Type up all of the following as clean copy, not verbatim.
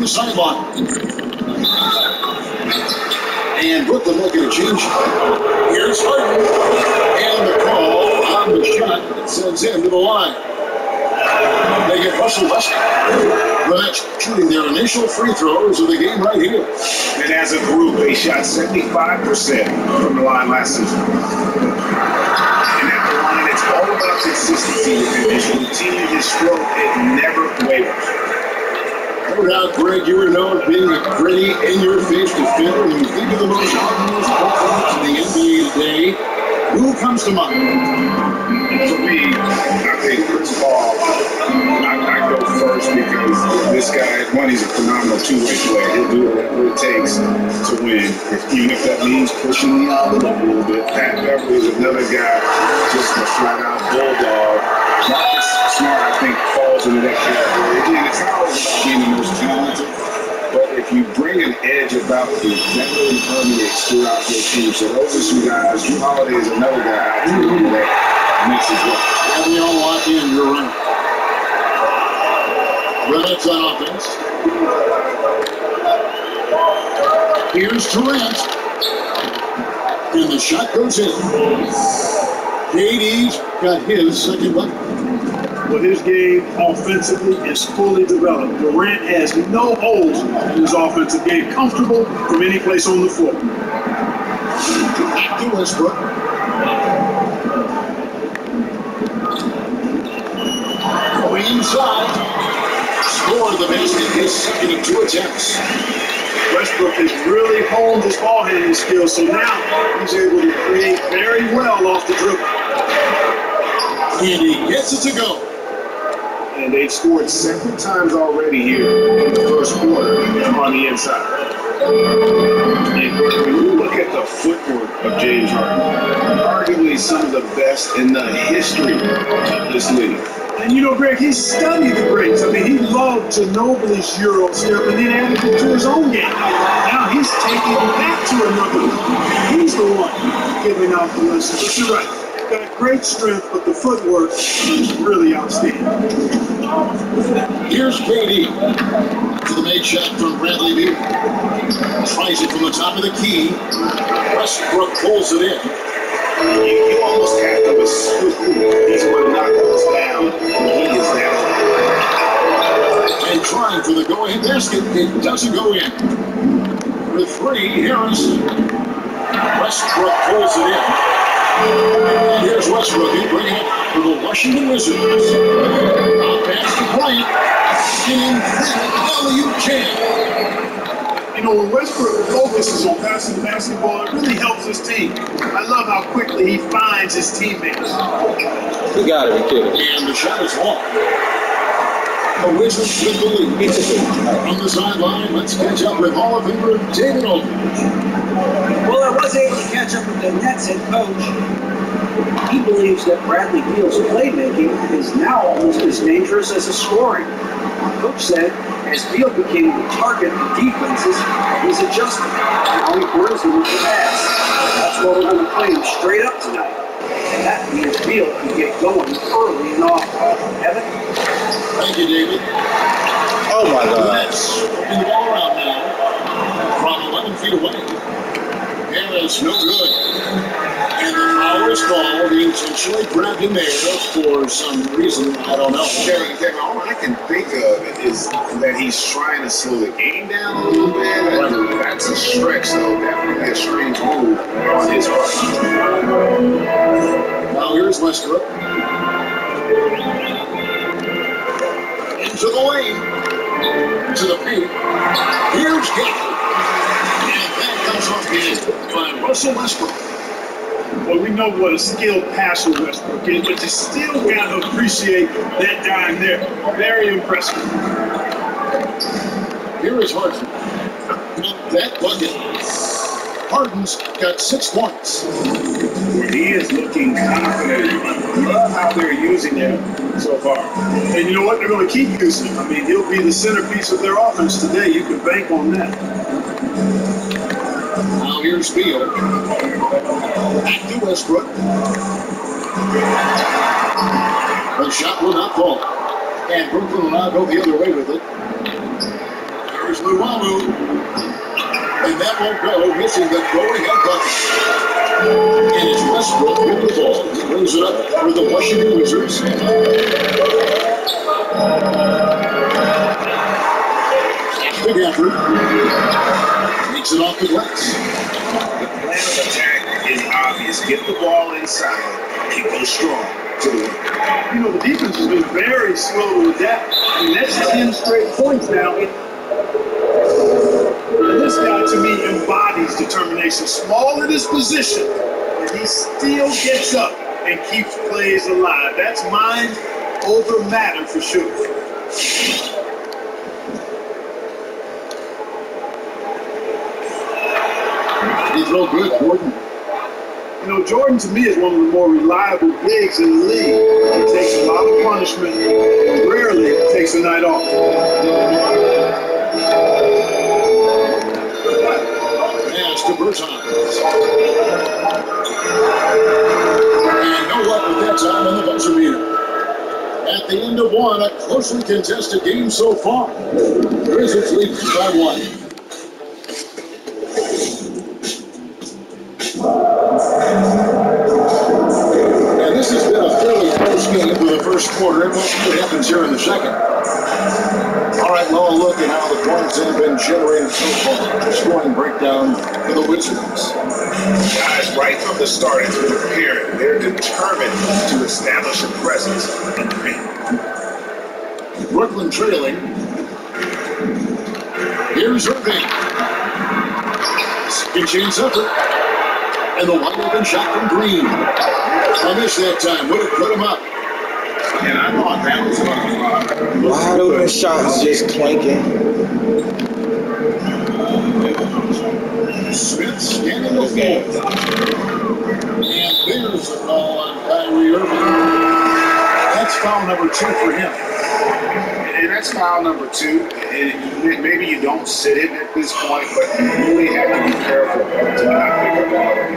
sideline. And Brooklyn looking to change. Here's Harden. And the call on the shot that sends him to the line. They get Russell Westbrook. The Nets shooting their initial free throws of the game right here. And as a group, they shot 75% from the line last season. And at the line, it's all about consistency with condition. The team is strong. It never wavers. No doubt, Greg, you were known being a gritty, in-your-face defender. When you think of the most obvious performance in the NBA today, who comes to mind? For me, I think Chris Paul. I go first because this guy, one, he's a phenomenal two-way player. He'll do whatever it takes to win, even if that means pushing the envelope a little bit. Pat Beverly is another guy, just a flat-out bulldog. Marcus Smart, I think, falls into that category. Again, it's not always about being the most talented, but if you bring an edge about you, that really permeates throughout your team. So those are some guys. Drew Holiday is another guy out there that makes it work. Yeah, we all lock in. You're right. Reddick's on offense. Here's Durant. And the shot goes in. KD's got his second bucket. Well, his game offensively is fully developed. Durant has no holes in his offensive game. Comfortable from any place on the floor. Back to Westbrook. Going inside. Score the basket, his second of 2 attempts. Westbrook has really honed his ball handling skills, so now he's able to create very well off the dribble. And he gets it to go. And they've scored several times already here in the first quarter on the inside. And when you look at the footwork of James Harden, arguably some of the best in the history of this league. And you know, Greg, he studied the greats. I mean, he loved Ginobili's Euro step and then added it to his own game. Now he's taking it back to another level. He's the one giving out the lessons. But you're right. Got great strength, but the footwork is really outstanding. Here's KD to the made shot from Bradley Beal. Tries it from the top of the key. Westbrook pulls it in. You almost have to assume he's going to knock those down. He is down. And trying for the go-ahead basket. It doesn't go in. With 3, Harris. Westbrook pulls it in. And here's Westbrook. He'll bring it for the Washington Wizards. Out past the point. And alley-oop jam. You know, when Westbrook focuses on passing the basketball, it really helps his team. I love how quickly he finds his teammates. You gotta be kidding. And the shot is long. The Wizards with the lead. From the sideline, let's catch up with Hall of Famer David Aldridge. Well, I was able to catch up with the Nets head coach. He believes that Bradley Beal's playmaking is now almost as dangerous as his scoring. The coach said, as Beal became the target of defenses, he's adjusted. Now he brings them with the pass. That's why we're going to play him straight up tonight. And that means Beal can get going early and often. Evan? Thank you, David. Oh my The God. Nets moving the ball around now from 11 feet away. Harris, no good. And the foul is called. He intentionally grabbed him there for some reason. I don't know. Kevin, all I can think of is that he's trying to slow the game down a little bit. That's a stretch, though. Definitely a strange move on his part. Now here's Westbrook. Into the lane. To the paint. Here's Gafford. And that comes off the end by Russell Westbrook. Well, we know what a skilled passer Westbrook is, but you still got to appreciate that dime there. Very impressive. Here is Harden. That bucket. Harden's got 6 points. He is looking confident. Love how they're using him so far. And you know what? They're going to keep using him. I mean, he'll be the centerpiece of their offense today. You can bank on that. Now here's Beal. Back to Westbrook. The shot will not fall. And Brooklyn will now go the other way with it. Here's Luwawu. And that won't go, missing the go-ahead bucket. And it's Westbrook with the ball. He brings it up for the Washington Wizards. Big effort. Takes it off the glass. The plan of attack is obvious. Get the ball inside and go strong to the rim. You know, the defense has been very slow to adapt. I mean, that's 10 straight points now. This guy, to me, embodies determination. Small in his position, and he still gets up and keeps plays alive. That's mind over matter for sure. He's real good, Jordan. You know, Jordan, to me, is one of the more reliable bigs in the league. He takes a lot of punishment, rarely takes a night off. Pass to Bertans. And no luck with that time on the buzzer beater. At the end of one, a closely contested game so far. Wizards lead by 1. And this has been a fairly close game for the first quarter. And we'll see what happens here in the second. All right, well, look at how the points have been generated so far. Scoring breakdown for the Wizards. Guys, right from the start, it's been apparent they're determined to establish a presence in the paint. Brooklyn trailing. Here's Irving. Second chance effort. And the wide open shot from Green. I missed that time. Would have put him up. And I thought that was going to Wide open shots just clanking. Smith scanning the floor. And there's a foul on Kyrie Irving. That's foul number 2 for him. And that's foul number 2. And maybe you don't sit it at this point, but you really have to be careful to not pick up on it.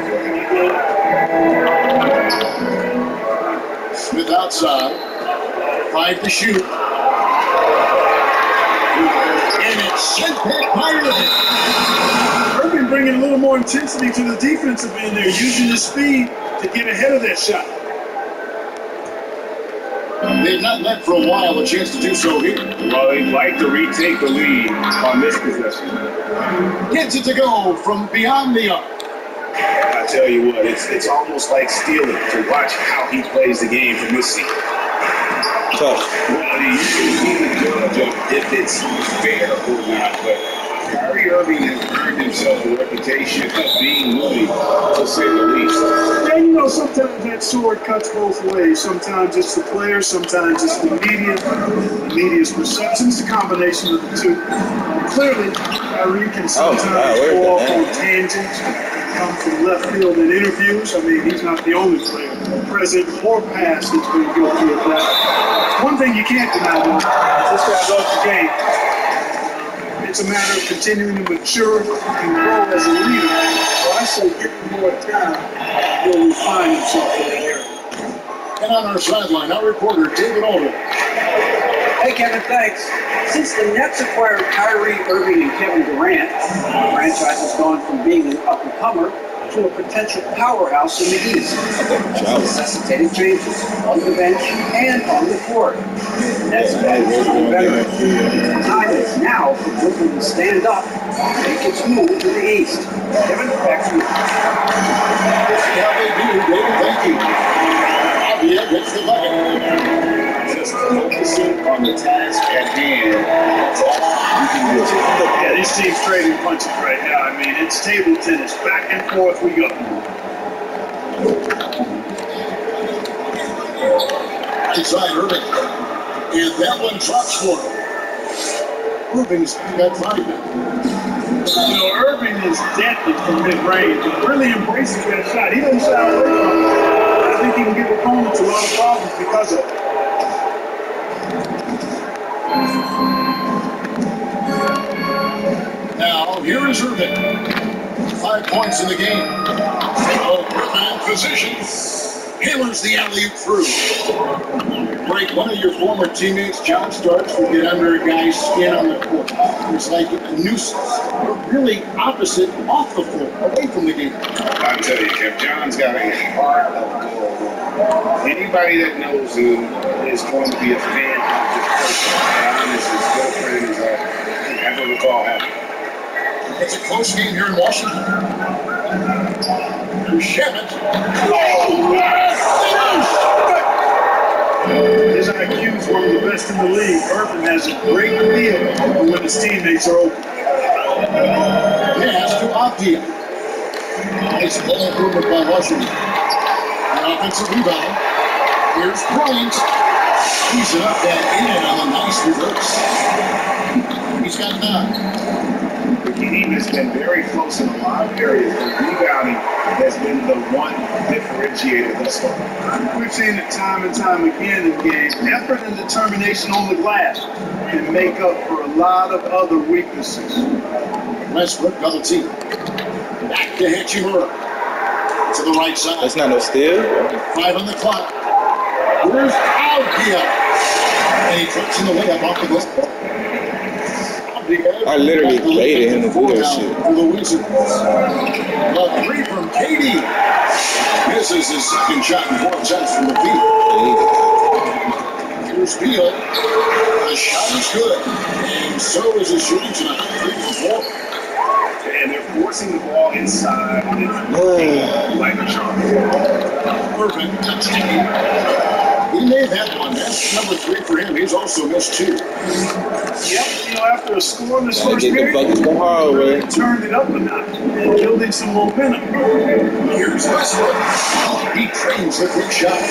Smith outside. 5 to shoot. And it's sent back by Irving. Irving bringing a little more intensity to the defensive end there, using his speed to get ahead of that shot. They've not let for a while a chance to do so here. Well, they'd like to retake the lead on this possession. Gets it to go from beyond the arc. I tell you what, it's almost like stealing to watch how he plays the game from this seat. Tough. Well, you can be the judge of if it's fair or not, but Kyrie Irving has earned himself a reputation of being moody, to say the least. And you know, sometimes that sword cuts both ways. Sometimes it's the player, sometimes it's the media's perception. It's a combination of the two. Clearly, Kyrie can sometimes go off on tangents, come from left field in interviews. I mean, he's not the only player, present or past, that's been guilty of that. One thing you can't deny, though, is this guy loves the game. It's a matter of continuing to mature and grow as a leader. So I say give him more time, he'll refine himself in that area. And on our sideline, our reporter, David Aldridge. Hey, Kevin, thanks. Since the Nets acquired Kyrie Irving and Kevin Durant, the franchise has gone from being an up-and-comer to a potential powerhouse in the East, necessitating changes on the bench and on the court. The Nets bench is better. The time is now for Brooklyn to stand up and make its move to the East. Kevin, back to you. We'll see how they do, David. Thank you. Avia gets the bucket. Just focusing on the task at hand. That's all you can do. Yeah, these teams trading punches right now. I mean, it's table tennis. Back and forth we go. Inside Irving. And that one drops for him. Irving's got 5 now. You know, Irving is deadly from mid-range. He really embraces that shot. He doesn't shy away from it. I think he can give opponents a lot of problems because of it. Now, here is Irving. 5 points in the game. So, Irving in position. hammers the alley-oop through. Frank, one of your former teammates, John Starks, would get under a guy's skin on the court. It's like a nuisance. But really opposite, off the floor, away from the game. I tell you, Kev, John's got a heart of gold. Anybody that knows him is going to be a fan of this person. John is his girlfriend, as I ever recall having. It's a close game here in Washington. There's Shabbat. His IQ is one of the best in the league. Irvin has a great feel for when his teammates are open. Pass to Avdia. Nice ball improvement by Washington. An offensive rebound. Here's Bryant. He's it up that in on a nice reverse. He's got 9. The team has been very close in a lot of areas, but rebounding has been the one differentiator thus far. We've seen it time and time again in games. Effort and determination on the glass can make up for a lot of other weaknesses. Westbrook double team. Back to Hachimura. To the right side. That's not no steal. 5 on the clock. Where's Avdia? And he puts in the layup off the glass. I literally baited him to do that shit. For the Wizards. The 3 from KD. This is his second shot in 4 attempts from the field. Here's Beal. The shot is good. And so is his shooting tonight. 3 for 4. And they're forcing the ball inside. And it's like a charm. Irvin attacking. He may have had one. That's number 3 for him. He's also missed 2. Yep, after a scoreless first Get the period, buckets the hard way. turned it up a notch and building some momentum. Here's Westbrook. He trains the quick shot.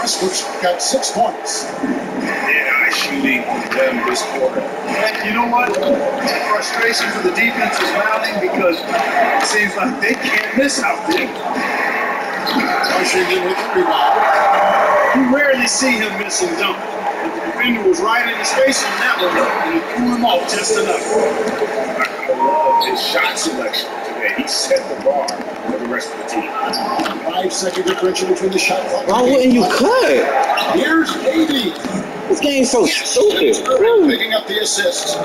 Westbrook's got 6 points. Nice shooting them this quarter. And you know what? Frustration for the defense is mounting because it seems like they can't miss out there. Washington with the rebound. You rarely see him miss and dunk. But the defender was right in his face on that one, and he threw him off just enough. I love his shot selection today. He set the bar for the rest of the team. 5-second differential between the shot clock. Why wouldn't you cut? Here's KD. This game's so stupid. Picking up the assist.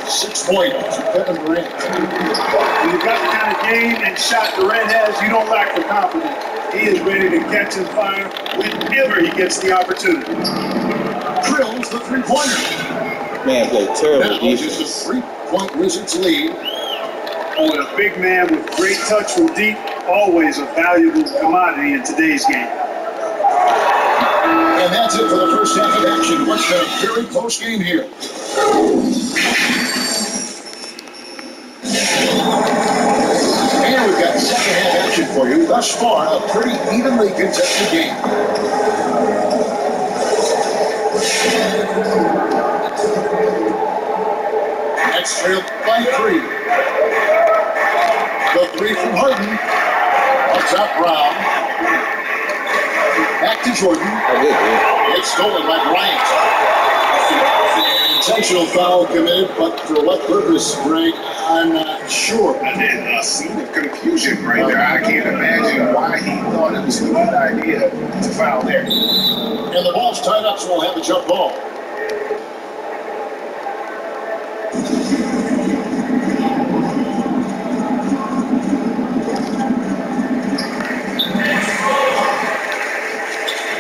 6 points. Kevin Durant. When you've got the kind of game and shot Durant has, you don't lack for confidence. He is ready to catch and fire whenever he gets the opportunity. Drills the 3-pointer. Man, play terrible That is defense. a 3-point Wizards lead. Oh, and a big man with great touch from deep, always a valuable commodity in today's game. And that's it for the first half of action. What's been a very close game here. And we've got second half action for you. Thus far, a pretty evenly contested game. That's trailed by 3. The 3 from Harden. Up top, Brown. Back to Jordan. It's stolen by Bryant. Intentional foul committed, but for what purpose, Greg? I'm not sure. And then a scene of confusion right there. I can't imagine why he thought it was a good idea to foul there. And the ball's tied up, so we'll have a jump ball.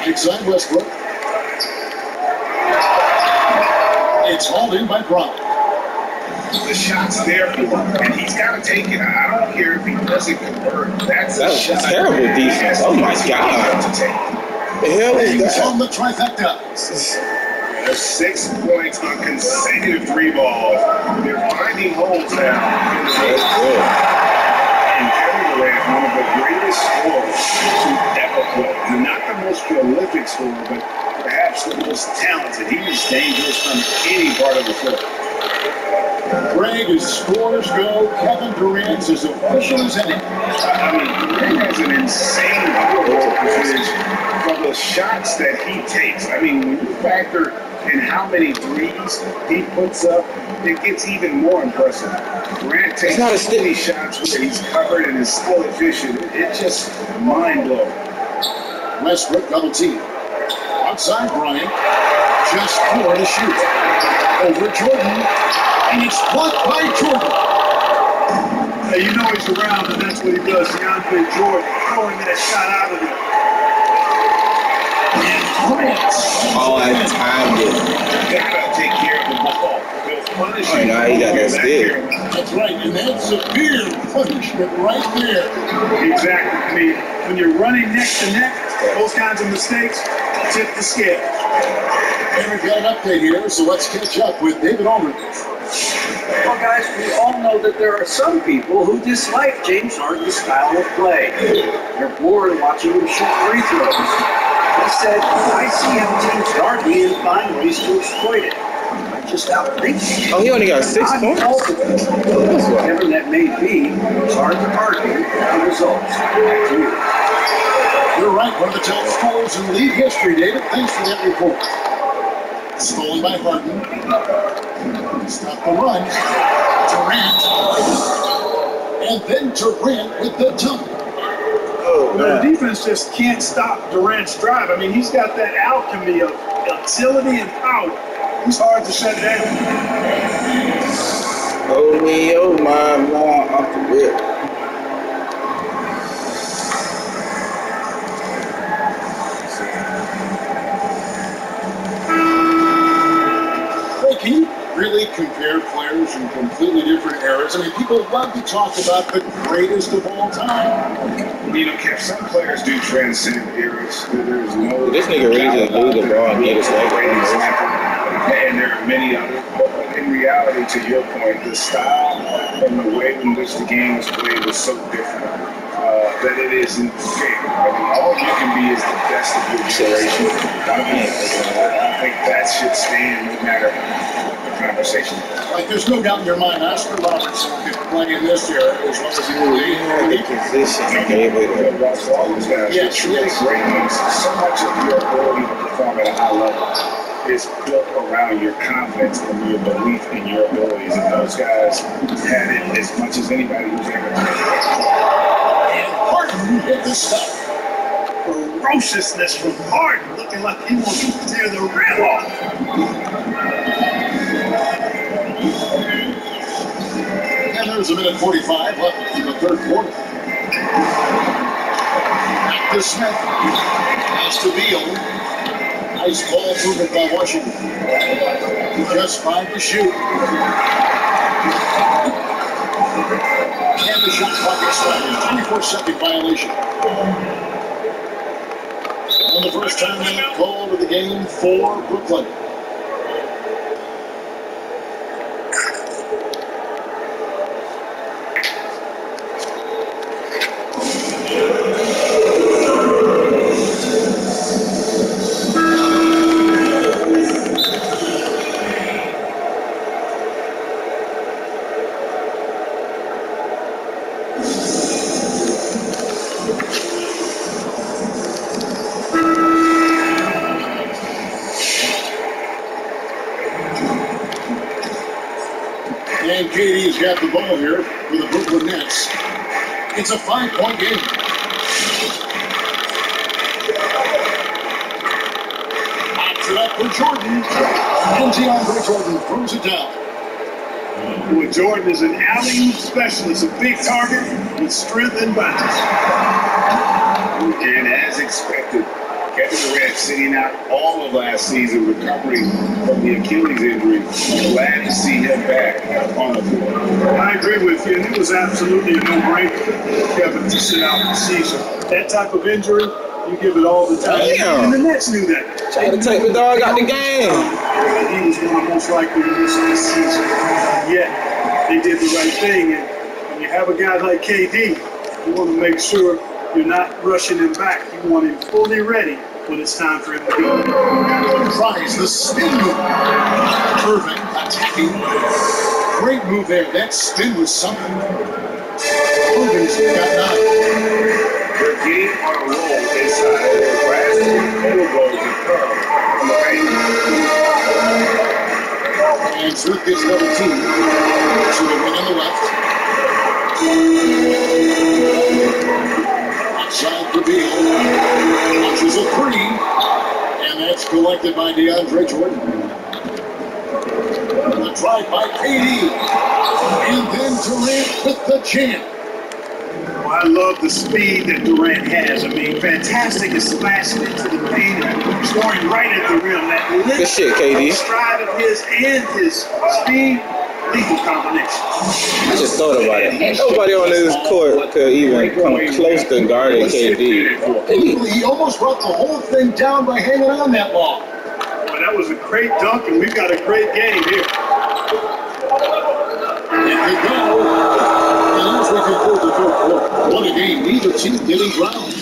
Inside Westbrook. It's hauled in by Brown. The shot's there for him, and he's got to take it. I don't care if he doesn't convert. That's a shot. Terrible defense. Oh my God. To take. The hell is He's that? on the trifecta. There's 6 points on consecutive 3 balls. They're finding holes now in the That's good. And Kevin Durant, one of the greatest scorers to ever play. Not the most prolific scorer, but perhaps the most talented. He is dangerous from any part of the floor. Greg, as scores go, Kevin Durant's as official as any. I mean, Durant has an insane football percentage for the shots that he takes. I mean, when you factor and how many threes he puts up, it gets even more impressive. Durant takes not a so many shots where he's covered and is still efficient. It's just mind-blowing. Westbrook double team. Outside Bryant. Just 4 to shoot. Over Jordan. And it's blocked by Jordan. Hey, you know he's around, and that's what he does. DeAndre Jordan throwing that shot out of there. Oh, I timed it. Gotta take care of the ball. They'll punish Oh, you. no, he got that still. That's right, and that's severe punishment right there. Exactly. I mean, when you're running neck to neck, those kinds of mistakes tip the scale. And we've got an update here, so let's catch up with David Aldridge. Well, guys, we all know that there are some people who dislike James Harden's style of play. They're bored watching him shoot free throws. He said, I see how teams guard me and find ways to exploit it. I just outthink it. Oh, he only got 6 points? Whatever that may be, it's hard to argue the results. Back to you. You're right, one of the top scorers in league history, David. Thanks for that report. Stolen by Harden. Stop the run. Durant. And then Durant with the dunk. The defense just can't stop Durant's drive. I mean, he's got that alchemy of utility and power. He's hard to shut down. Oh, me, oh, my, off the rip. Hey, can you really compare players from completely different eras? I mean, people love to talk about the greatest of all time. You know, Kev, some players do transcend eras. There's no. This nigga really just blew the ball and made us like great example. And there are many others. But in reality, to your point, the style and the way in which the game was played was so different that it isn't fair. I mean, all you can be is the best of your generation. I think that should stand no matter the conversation. Like, there's no doubt in your mind, Oscar Robertson could play in this era as long as he would be. Position gave it up. For all those guys, Yes, it's really yes. great games. So much of your ability to perform at a high level is built around your confidence and your belief in your abilities. And those guys had it as much as anybody who's ever played. And Harden hit the stop. Ferociousness from Harden, looking like he wants to tear the rim off. And there's a minute 45 left in the third quarter. Back to Smith. Pass to Beal. Nice ball movement by Washington. Just 5 to shoot. And the shot clock expires. 24-second violation. And the first time call of the game for Brooklyn. And KD's got the ball here for the Brooklyn Nets. It's a 5-point game. Pops it up for Jordan. And DeAndre Jordan throws it down. Boy, Jordan is an alley-oop specialist, a big target with strength and bounce. And as expected, Kevin Durant sitting out all of last season recovering from the Achilles injury. Glad to see him back on the floor. I agree with you, and it was absolutely a no-brainer for Kevin to sit out the season. That type of injury, you give it all the time. Damn. And the Nets knew that. Trying to take the dog out the game. He was one of the most likely to miss this season. And yet, they did the right thing. And when you have a guy like KD, you want to make sure you're not rushing him back. You want him fully ready when it's time for him to go. Tries the spin move. Perfect attacking. Great move there. That spin was something. Irving's got 9. They're getting on a roll inside. Last 3 field goals occur on the paint. Smith gets double teamed. So the wing on the left. Outside for Beal. Launches a three. And that's collected by DeAndre Jordan. The drive by KD. And then Durant with the jam. Well, I love the speed that Durant has. I mean, fantastic at smashing into the paint and scoring right at the rim. That Good shit, KD. stride of his and his speed, lethal combination. I just thought about it. Ain't nobody on this court could even come close to guarding KD. He almost brought the whole thing down by hanging on that long. Well, that was a great dunk, and we've got a great game here. And they go. And as we conclude the third quarter, what a game. Neither team getting ground.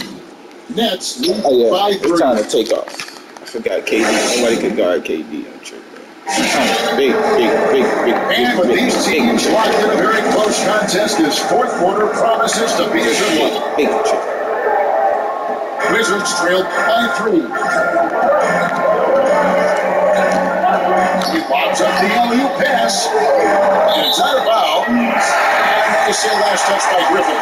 Nets lead Oh yeah, by it's 3. time to take off. I forgot KD. Nobody could guard KD. I'm sure. Big. And with these teams locked in a very close contest, this fourth quarter promises to be a good one. Big trick. Wizards trailed by 3. He lobs up the alley-oop pass, and it's out of bounds. And they say last touch by Griffin.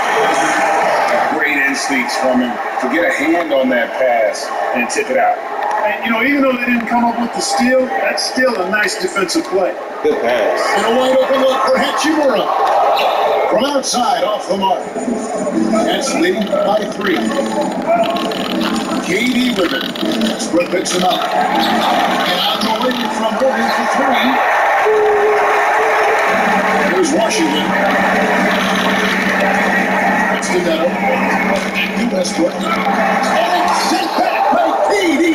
Great instincts from him to get a hand on that pass and tip it out. And, you know, even though they didn't come up with the steal, that's still a nice defensive play. Good pass. And a wide open look for Hachimura. From outside, off the mark. That's leading by 3. KD with it. Westbrook picks him up. And on the way from Morgan for 3. Here's Washington. That's the Neto. Back to Westbrook. And sent back by KD.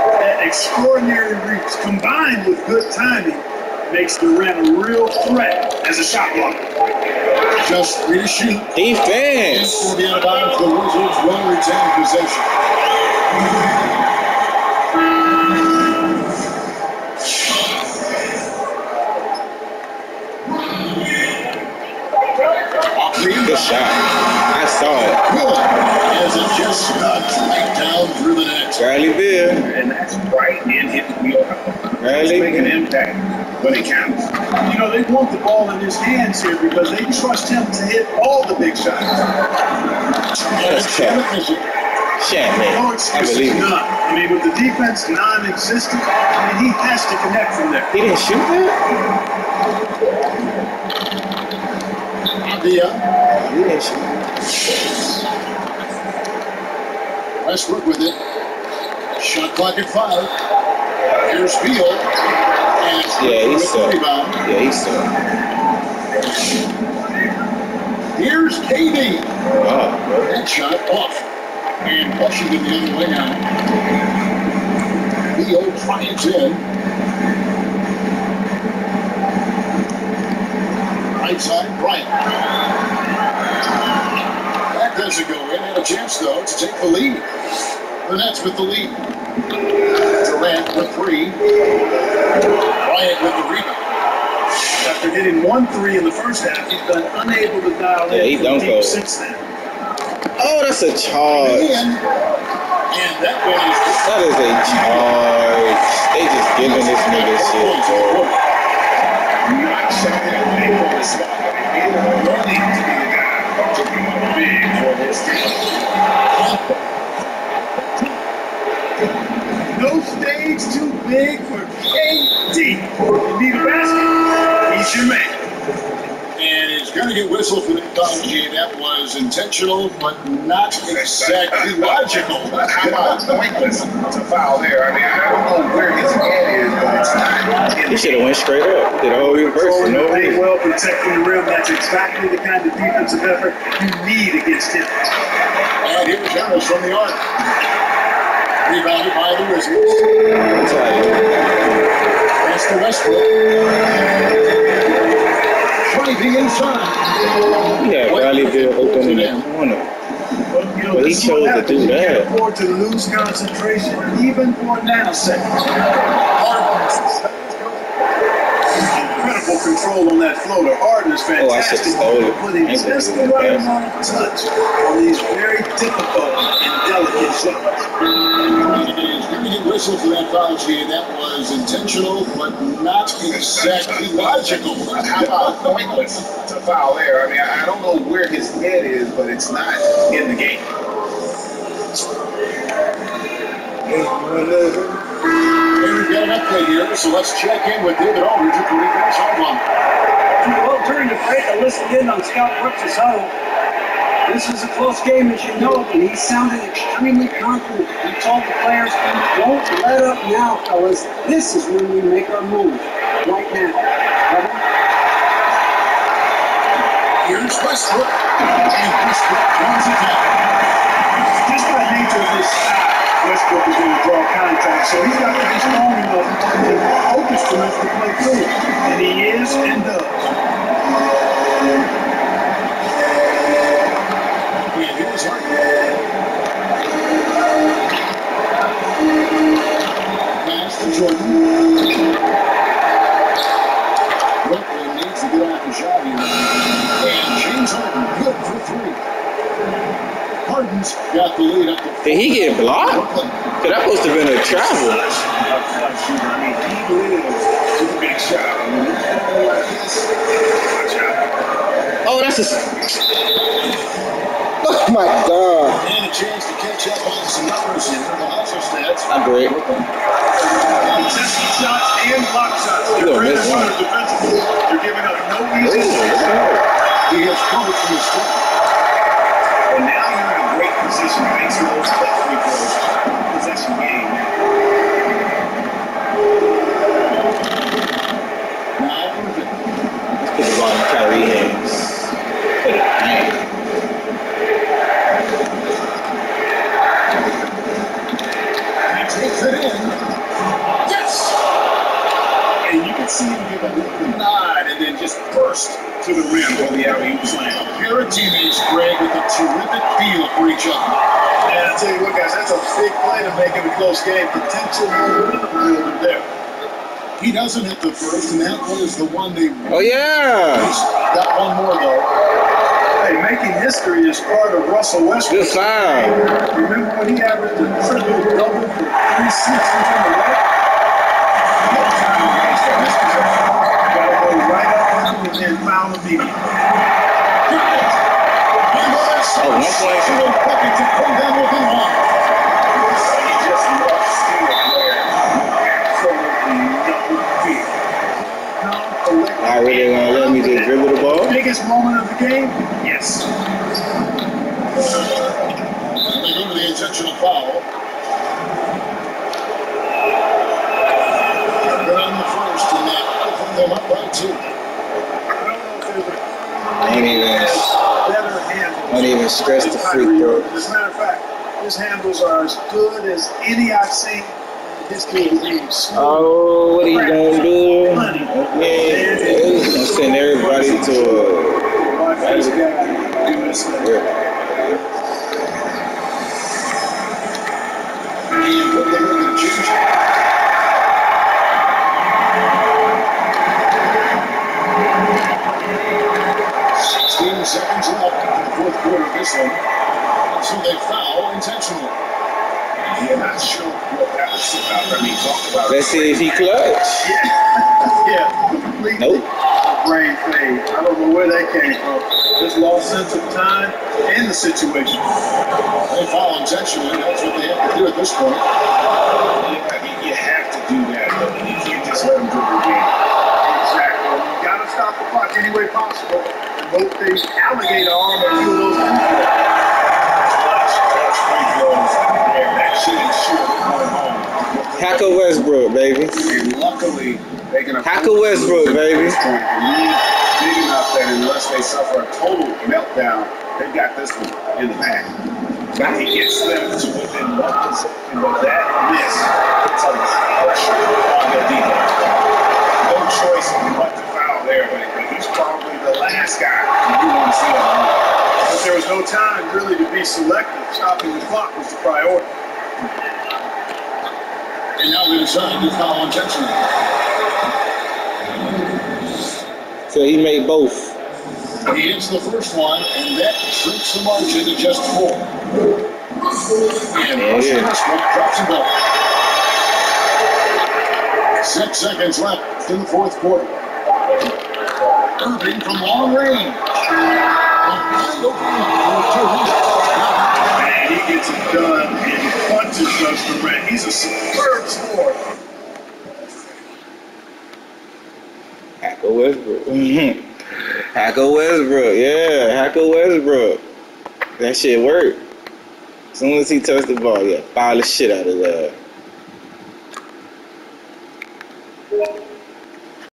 That extraordinary reach combined with good timing makes Durant a real threat as a shot blocker. Just 3 to shoot. Defense. For the out of bounds, the Wizards will retain possession. Good shot. I saw it. Good. As it just snugs right down through the net. Bradley Beal. And that's right in his wheelhouse. Bradley Make an Beal. impact when it counts. You know, they want the ball in his hands here because they trust him to hit all the big shots. That's tough. Shaq, man. No I excuses, believe it. none. I mean, with the defense non-existent, I mean, he has to connect from there. He didn't shoot that? The He didn't shoot. Westbrook with it. Shot clock at 5. Here's Beal. And it's Yeah, he with the sucked. rebound. Yeah, he sucked. Here's KD. Oh, bro. That shot off. And Washington the other way now. Beal drives in. Right side, Bryant. That doesn't go in. Had a chance, though, to take the lead. The Nets with the lead. Durant with 3. Bryant with the rebound. After hitting 1 3 in the first half, he's been unable to dial Yeah, he in from dunked deep over. since then. Oh, that's a charge. And that one is That is a charge. They just giving this nigga shit, bro. Not shocking away from the spot. He's running to be the guy to come up big for this team. No stage too big for KD. You need a basket, he's your man. and he's going to get whistled for the technology. That was intentional, but not exactly logical. How about pointless to foul there? I mean, I don't know where his head is, but it's not. He should have went straight up. Did a whole reverse for Controlling no the play reason. well, protecting the rim. That's exactly the kind of defensive effort you need against him. And here's Giannis from the arc. Rebounded by the Wizards. I'm tired. That's the Westbrook. Driving inside. Yeah, Bradley Beal open in the corner. But, you know, But he this is what chose to happens. do You can't that. afford to lose concentration even for a nanosecond. Incredible incredible control on that floater. Harden is Oh, I should fantastic, have stolen. putting just the right amount of touch on these very difficult and delicate shots. He's going to get whistled for that foul, G. That was intentional, but not exactly logical. How about pointless to foul there? I mean, I don't know where his head is, but it's not in the game. And we've got an update here, so let's check in with David Aldridge at the Lakers hotline. Well, during the break, I listened in on Scott Brooks' huddle. This is a close game, as you know, and he sounded extremely confident. He told the players, don't let up now, fellas. This is when we make our move. Right now. Here's Westbrook. And Westbrook runs it down. Just by nature of his style, Westbrook is going to draw contact, so he's got to be strong enough and focused enough to play through it. And he is and does. And here's Harden. Pass to Jordan. Brooklyn needs to get off the shot here. And James Harden, good for three. Harden's got the lead up to Did he get blocked? Brooklyn. Cause that must have been a travel. I mean, he lives to the big shot. I mean, like this. Watch out. Oh, that's a. Oh my God. And a chance to catch up on some numbers here. The Hustle stats. I'm great. Contested shots and block shots. You They're gonna miss one. defensively. They're giving up no easy Ooh, shots. He has covered from the start. And now you're in a great position to make some of those tough free throws. Possession game. Now, Irvin. Let's put the ball in Kyrie hands. Put it down. He takes it in. Yes! And you can see him give a little nod and then just burst to the rim for the alley-oop slam. A pair of teammates, Greg, with a terrific feel for each other. And I'll tell you what, guys, that's a big play to make it a close game. Potential momentum builder there. He doesn't hit the first, and that was the one they Oh yeah. He's got one more, though. Hey, making history is part of Russell Westbrook. Good foul. Remember when he averaged a triple-double for 3 seasons in a row? Got to go right up and then foul immediately. Oh, 1 point. Bucket to come down within one. He just loves to see a player absolutely no fear. I really gonna let me just dribble the ball. Biggest moment of the game? Yes. They go to the intentional foul. Good on the first, and that opened them up by 2. Don't even stress the free throw. As a matter of fact, his handles are as good as any I've seen in his game. Oh, what are you gonna do? Yeah, I'm sending everybody to My face guy do this. And what they're going to change. 16 seconds left in the fourth quarter of this one. So they foul intentionally. Yeah, not sure what that was about. I mean, talk about let's see if he clutch. Yeah, completely. Nope. Brain fade. I don't know where that came from. Just lost sense of time and the situation. They foul intentionally. That's what they have to do at this point. Yeah, you have to do that, but you can't just let them do the game. Exactly. You gotta stop the clock any way possible. And hope they alligator arm a few of those people. That shit is sure going home. Hacker Westbrook, baby. And luckily, they can Hacker Westbrook, baby. Big enough that unless they suffer a total meltdown, they've got this one in the bag. Now he gets them to within 1 possession of that miss. It's a lot of pressure on their defense. No choice but to foul there, but he's probably the last guy you want to see on the line. But there was no time really to be selective. Stopping the clock was the priority. And now they decide to foul intentionally. So he made both. He hits the first one, and that shrinks the margin to just 4. And Russell Westbrook drops a ball. 6 seconds left in the fourth quarter. Irving from long range. Man, he gets it done and punches us the red. He's a superb scorer. Hacker Westbrook. Hacker Westbrook. Yeah, Hacker Westbrook. That shit worked. As soon as he touched the ball, yeah, foul the shit out of that.